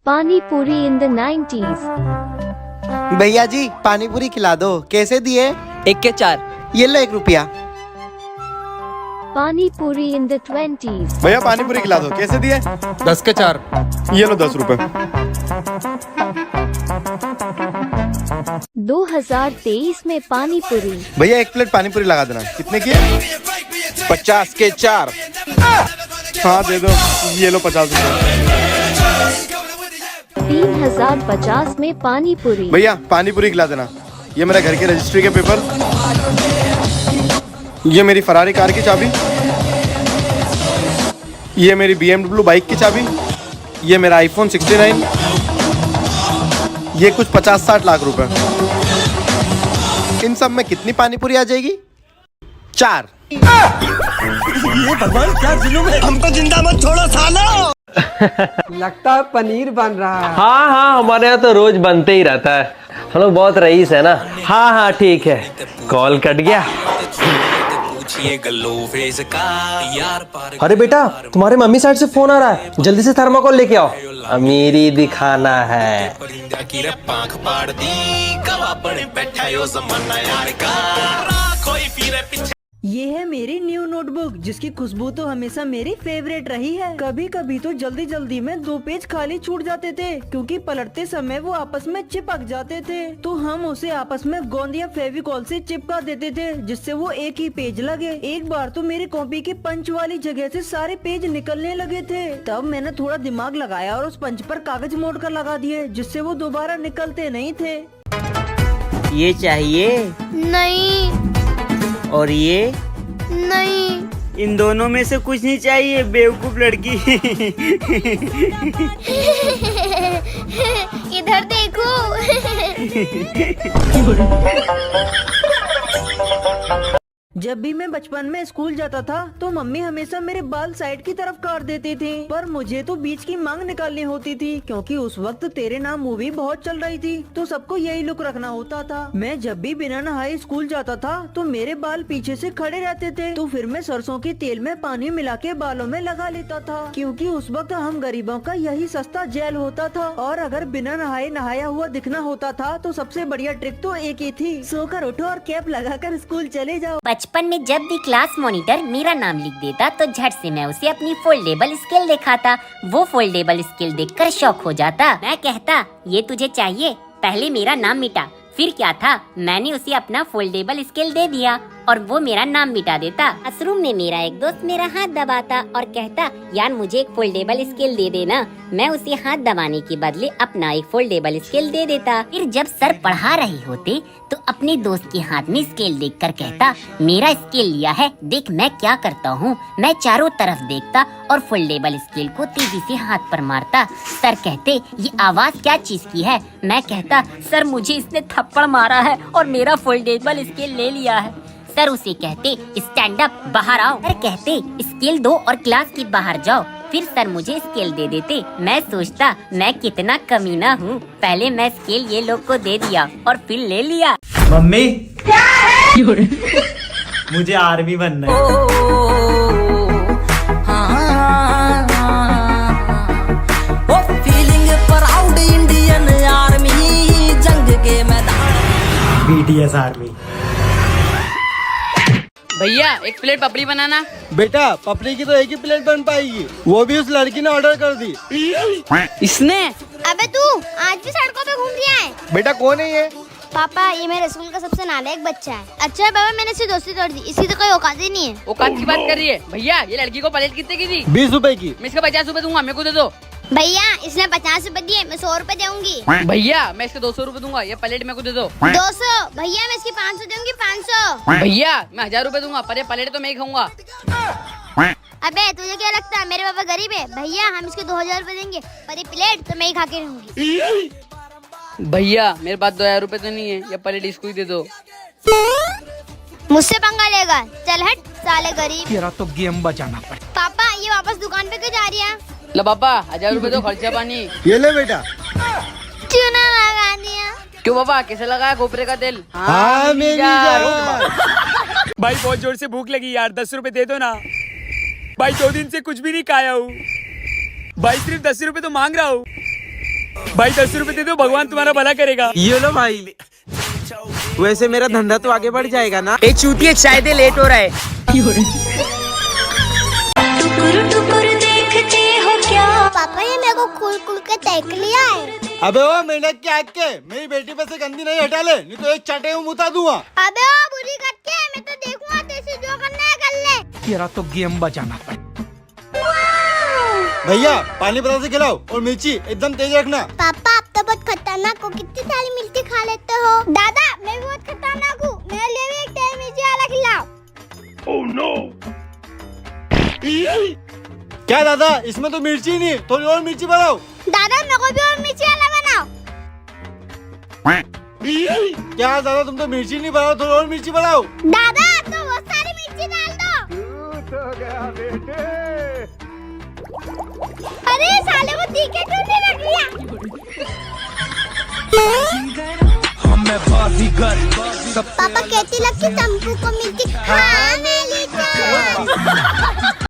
पानी पूरी in the 90s. भैया जी पानी पूरी खिला दो। कैसे दिए? 1 के 4। ये लो 1 रुपया। पानी पूरी in the 20s. भैया पानी पूरी खिला दो। कैसे दिए? 10 के 4। ये लो 10 रुपए। 2023 में पानी पूरी। भैया 1 प्लेट पानी पूरी लगा देना। कितने की है? 50 के 4। हाँ दे दो। ये लो 50 रुपए। 3050 में पानी पूरी। भैया पानी पूरी खिला देना। ये मेरा घर के रजिस्ट्री के पेपर, ये मेरी फरारी कार की चाबी, ये मेरी BMW बाइक की चाबी, ये मेरा iPhone 69, ये कुछ 50-60 लाख रुपए। इन सब में कितनी पानी पूरी आ जाएगी? 4। ये भगवान क्या जुल्म है। हमको जिंदा मत छोड़ो सालो। लगता है पनीर बन रहा है। हाँ हाँ, हमारे यहाँ तो रोज बनते ही रहता है। हम लोग बहुत रईस है ना। हाँ हाँ ठीक है। कॉल कट गया। अरे बेटा, तुम्हारे मम्मी साइड से फोन आ रहा है, जल्दी से थर्माकोल लेके आओ, अमीरी दिखाना है। ये है मेरी न्यू नोटबुक, जिसकी खुशबू तो हमेशा मेरी फेवरेट रही है। कभी कभी तो जल्दी जल्दी में 2 पेज खाली छूट जाते थे, क्योंकि पलटते समय वो आपस में चिपक जाते थे। तो हम उसे आपस में गोंद या फेविकॉल से चिपका देते थे, जिससे वो एक ही पेज लगे। एक बार तो मेरी कॉपी के पंच वाली जगह से सारे पेज निकलने लगे थे। तब मैंने थोड़ा दिमाग लगाया और उस पंच पर कागज मोड़ कर लगा दिए, जिससे वो दोबारा निकलते नहीं थे। ये चाहिए? नहीं। और ये? नहीं। इन दोनों में से कुछ नहीं चाहिए, बेवकूफ लड़की। इधर देखो। जब भी मैं बचपन में स्कूल जाता था तो मम्मी हमेशा मेरे बाल साइड की तरफ काट देती थी, पर मुझे तो बीच की मांग निकालनी होती थी, क्योंकि उस वक्त तेरे नाम मूवी बहुत चल रही थी, तो सबको यही लुक रखना होता था। मैं जब भी बिना नहाए स्कूल जाता था तो मेरे बाल पीछे से खड़े रहते थे, तो फिर मैं सरसों के तेल में पानी मिला के बालों में लगा लेता था, क्योंकि उस वक्त हम गरीबों का यही सस्ता जेल होता था। और अगर बिना नहाए नहाया हुआ दिखना होता था तो सबसे बढ़िया ट्रिक तो एक ही थी, सोकर उठो और कैप लगाकर स्कूल चले जाओ। बचपन में जब भी क्लास मॉनिटर मेरा नाम लिख देता तो झट से मैं उसे अपनी फोल्डेबल स्केल दिखाता। वो फोल्डेबल स्केल देखकर शॉक हो जाता। मैं कहता, ये तुझे चाहिए? पहले मेरा नाम मिटा। फिर क्या था, मैंने उसे अपना फोल्डेबल स्केल दे दिया और वो मेरा नाम मिटा देता। क्लासरूम में मेरा एक दोस्त मेरा हाथ दबाता और कहता, यार मुझे एक फोल्डेबल स्केल दे देना। मैं उसे हाथ दबाने के बदले अपना एक फोल्डेबल स्केल दे देता। फिर जब सर पढ़ा रहे होते तो अपने दोस्त के हाथ में स्केल देखकर कहता, मेरा स्केल लिया है, देख मैं क्या करता हूँ। मैं चारों तरफ देखता और फोल्डेबल स्केल को तेजी से हाथ पर मारता। सर कहते, ये आवाज क्या चीज की है? मैं कहता, सर मुझे इसने थप्पड़ मारा है और मेरा फोल्डेबल स्केल ले लिया है। सर उसे कहते, स्टैंड अप, बाहर आओ। सर कहते, स्केल दो और क्लास के बाहर जाओ। फिर सर मुझे स्केल दे देते। मैं सोचता, मैं कितना कमीना हूँ, पहले मैं स्केल ये लोग को दे दिया और फिर ले लिया। मम्मी क्या है? मुझे आर्मी बनना है। इंडियन आर्मी जंग के मैदान। BTS army. भैया 1 प्लेट पपड़ी बनाना। बेटा पपड़ी की तो 1 ही प्लेट बन पाएगी, वो भी उस लड़की ने ऑर्डर कर दी। इसने? अबे तू आज भी सड़कों पे घूम रहा है? बेटा कौन है ये? पापा ये मेरे स्कूल का सबसे नालायक बच्चा है। अच्छा बाबा, मैंने इससे दोस्ती तोड़ दी, इसकी तो कोई औकात ही नहीं है। औकात की बात कर रही है? भैया ये लड़की को प्लेट कितने की दी? 20 रुपए की। मैं इसका 50 रुपए दूंगा, मेरे को दे दो। भैया इसने 50 रुपए दिए, मैं 100 रुपए दूंगी। भैया मैं इसके 200 रुपए दूंगा, ये प्लेट मेरे को दे दो। 200। भैया मैं इसकी 500 दूंगी, 500। भैया मैं 1000 रुपए दूंगा, पर ये प्लेट तो मैं ही खाऊंगा। अबे तुझे क्या लगता है मेरे पापा गरीब है? भैया हम इसके 2000 रुपए देंगे, पर ये प्लेट तो मैं ही खा के रहूंगी। भैया मेरे पास 2000 रुपए तो नहीं है, ये प्लेट इसको ही दे दो। मुझसे पंगा लेगा? चल हट साले गरीब। तेरा तो गेम बचाना पड़े। पापा ये वापस दुकान पे क्यों जा रही है? लो पापा 1000 रुपए तो खर्चा पानी। ये ले बेटा। चूना लगा दिया। क्यों पापा, कैसे लगाया गोपरे का तेल? हाँ मेरी जान। भाई बहुत जोर से भूख लगी यार, 10 रुपए दे दो ना। भाई 2 दिन से कुछ भी नहीं खाया हूँ भाई, सिर्फ 10 रुपए तो मांग रहा हूँ। भाई 10 रुपए दे दो, भगवान तुम्हारा भला करेगा। ये लो भाई, वैसे मेरा धंधा तो आगे बढ़ जाएगा ना। ए चूतिए, चाय दे, लेट हो रहा है। पापा ये मेरे को खुल खुल के देख लिया है। अबे ओ मेंढक के आग के, मेरी बेटी पे से गंदी नहीं हटा ले, नहीं तो एक चाटे में मुता दूंगा। अबे ओ बुरी करके, मैं तो देखूंगा तेरे जो करना है कर ले। तेरा तो गेम बचाना पड़ेगा। भैया पानी पता से खिलाओ और मिर्ची एकदम तेज रखना। पापा आप तो बहुत खतरनाक हो, कितनी सारी मिर्ची खा लेते हो। दादा मैं भी बहुत खतरनाक हूँ, मेरे लिए भी एक तेज मिर्ची वाला खिलाओ। Oh no. क्या दादा, इसमें तो मिर्ची नहीं, थोड़ी और मिर्ची बनाओ। दादा मेरे को भी और मिर्ची वाला बनाओ। क्या दादा, तुम तो मिर्ची नहीं बनाओ, थोड़ी और मिर्ची बनाओ। दादा तो बहुत सारी मिर्ची डाल दो। अरे साले को तीखे क्यों नहीं रख लिया? पापा कहती लगती शंपू को मिर्ची खाने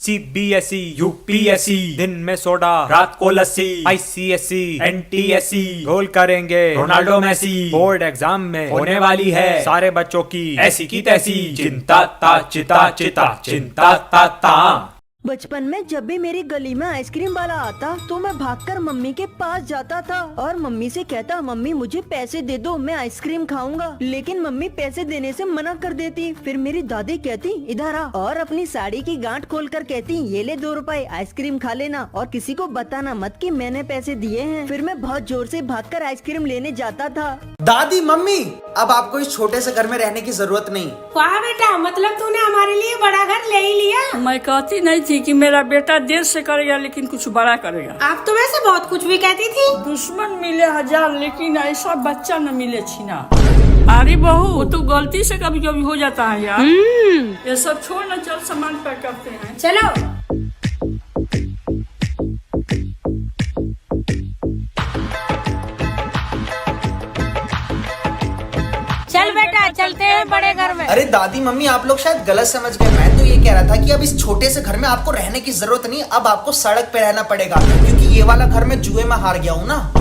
CBSE UPSE, दिन में सोडा रात को लस्सी, ICSE NTSE गोल करेंगे रोनाल्डो मेसी। बोर्ड एग्जाम में होने वाली है सारे बच्चों की ऐसी की तैसी, चिंता ता चिता चिता चिंता ता ता। बचपन में जब भी मेरी गली में आइसक्रीम वाला आता तो मैं भागकर मम्मी के पास जाता था और मम्मी से कहता, मम्मी मुझे पैसे दे दो, मैं आइसक्रीम खाऊंगा। लेकिन मम्मी पैसे देने से मना कर देती। फिर मेरी दादी कहती, इधर आ, और अपनी साड़ी की गांठ खोलकर कहती, ये ले 2 रुपए, आइसक्रीम खा लेना और किसी को बताना मत कि मैंने पैसे दिए हैं। फिर मैं बहुत जोर से भागकर आइसक्रीम लेने जाता था। दादी मम्मी, अब आपको इस छोटे से घर में रहने की जरूरत नहीं। वाह बेटा, मतलब तूने हमारे लिए बड़ा घर ले ही लिया। मैं कहती नहीं थी कि मेरा बेटा देर से करेगा लेकिन कुछ बड़ा करेगा। आप तो वैसे बहुत कुछ भी कहती थी। दुश्मन मिले 1000 लेकिन ऐसा बच्चा न मिले छीना। अरे बहू, वो तो गलती से कभी कभी हो जाता है यार। ये सब छोड़ ना, चल सामान पैक करते हैं। चलो। चल बेटा, चलते हैं बड़े घर में। अरे दादी मम्मी, आप लोग शायद गलत समझ गए। मैं तो ये कह रहा था कि अब इस छोटे से घर में आपको रहने की जरूरत नहीं, अब आपको सड़क पे रहना पड़ेगा, क्योंकि ये वाला घर में जुए में हार गया हूँ ना।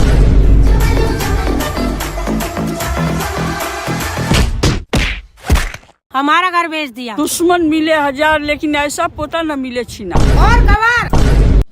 हमारा घर बेच दिया। दुश्मन मिले 1000 लेकिन ऐसा पोता न मिले छीना। और गवार।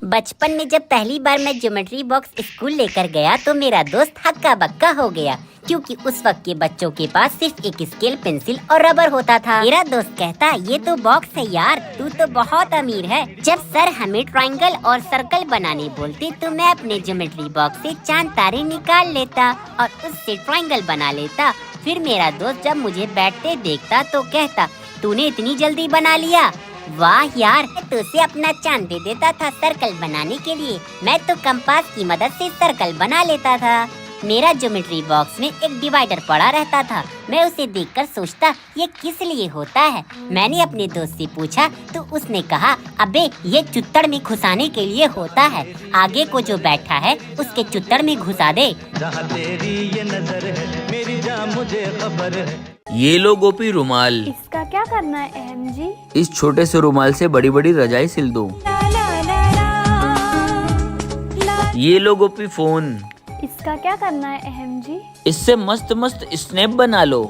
बचपन में जब पहली बार मैं ज्योमेट्री बॉक्स स्कूल लेकर गया तो मेरा दोस्त हक्का बक्का हो गया, क्योंकि उस वक्त के बच्चों के पास सिर्फ एक स्केल, पेंसिल और रबर होता था। मेरा दोस्त कहता, ये तो बॉक्स है यार, तू तो बहुत अमीर है। जब सर हमें ट्रायंगल और सर्कल बनाने बोलते तो मैं अपने ज्योमेट्री बॉक्स से चांद तारे निकाल लेता और उससे ट्रायंगल बना लेता। फिर मेरा दोस्त जब मुझे बैठते देखता तो कहता, तूने इतनी जल्दी बना लिया, वाह यार। तो उसे अपना चांद दे देता था सर्कल बनाने के लिए। मैं तो कंपास की मदद से सर्कल बना लेता था। मेरा ज्योमेट्री बॉक्स में एक डिवाइडर पड़ा रहता था। मैं उसे देखकर सोचता, ये किस लिए होता है। मैंने अपने दोस्त से पूछा तो उसने कहा, अबे ये चुत्तड़ में घुसाने के लिए होता है, आगे को जो बैठा है उसके चुत्तड़ में घुसा दे। जहाँ तेरी ये नजर है मेरी जान मुझे खबर है। ये लो गोपी रुमाल। इसका क्या करना है अहम जी? इस छोटे से रुमाल से बड़ी बड़ी रजाई सिल दो। ये लो गोपी फोन। इसका क्या करना है अहम जी? इससे मस्त मस्त स्नैप बना लो।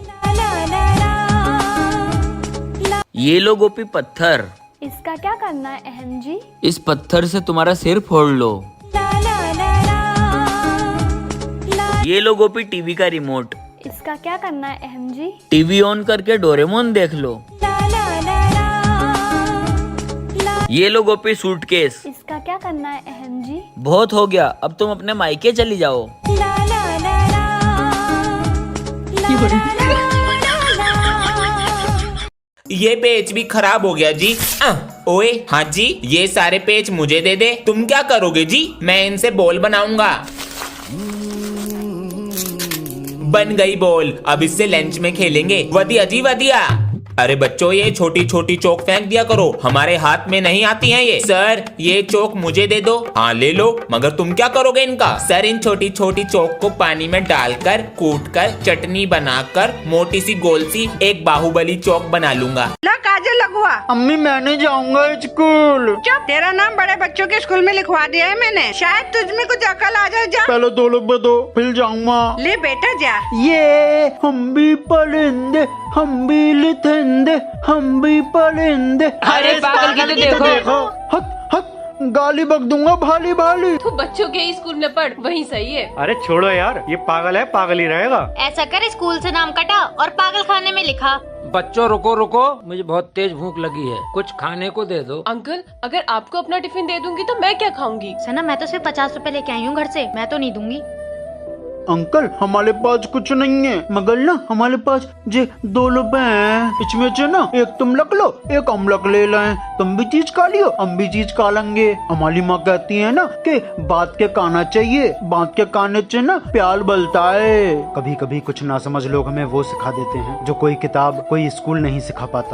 ये लो गोपी पत्थर। इसका क्या करना है अहम जी? इस पत्थर से तुम्हारा सिर फोड़ लो। ये लो गोपी टीवी का रिमोट। इसका क्या करना है अहम जी? टीवी ऑन करके डोरेमोन देख लो। ये लो गोपी सूटकेस। इसका क्या करना है अहम जी? बहुत हो गया, अब तुम अपने मायके चली जाओ। ये पेज भी खराब हो गया जी। ओए हाँ जी, ये सारे पेज मुझे दे दे। तुम क्या करोगे जी? मैं इनसे बॉल बनाऊंगा। बन गई बॉल, अब इससे लंच में खेलेंगे। वधिया जी वधिया। अरे बच्चों, ये छोटी छोटी चौक फेंक दिया करो, हमारे हाथ में नहीं आती हैं ये। सर, ये चौक मुझे दे दो। हाँ ले लो, मगर तुम क्या करोगे इनका? सर, इन छोटी छोटी चौक को पानी में डालकर कूट कर चटनी बनाकर मोटी सी गोल सी एक बाहुबली चौक बना लूंगा। काजल लगवा। अम्मी मैं नहीं जाऊंगा स्कूल। चुप, तेरा नाम बड़े बच्चों के स्कूल में लिखवा दिया है मैंने, शायद तुझ में कुछ अकल आ जाए। जा पहले 2 लोग दो, फिर जाऊंगा। ले बेटा जा। ये हम भी परिंदे, हम भी लिथेंदे, हम भी परिंदे। अरे पागल की तो देखो। हट हट, गाली बक दूंगा भाली भाली। तू बच्चों के स्कूल में पढ़, वही सही है। अरे छोड़ो यार, ये पागल है, पागल ही रहेगा। ऐसा कर, स्कूल से नाम कटा और पागल खाने में लिखा। बच्चों रुको रुको, मुझे बहुत तेज भूख लगी है, कुछ खाने को दे दो। अंकल, अगर आपको अपना टिफिन दे दूंगी तो मैं क्या खाऊंगी? सना, मैं तो सिर्फ 50 रुपए लेके आई हूँ घर से, मैं तो नहीं दूंगी। अंकल, हमारे पास कुछ नहीं है, मगर ना हमारे पास जे 2 रुपए हैं, इसमें से ना एक तुम रख लो, एक हम रख ले लें। तुम भी चीज खा लियो, हम भी चीज खा लेंगे। हमारी माँ कहती है ना कि बात के खाना चाहिए, बात के खाने से ना प्यार बढ़ता है। कभी कभी कुछ ना समझ लोग हमें वो सिखा देते हैं जो कोई किताब, कोई स्कूल नहीं सिखा पाता।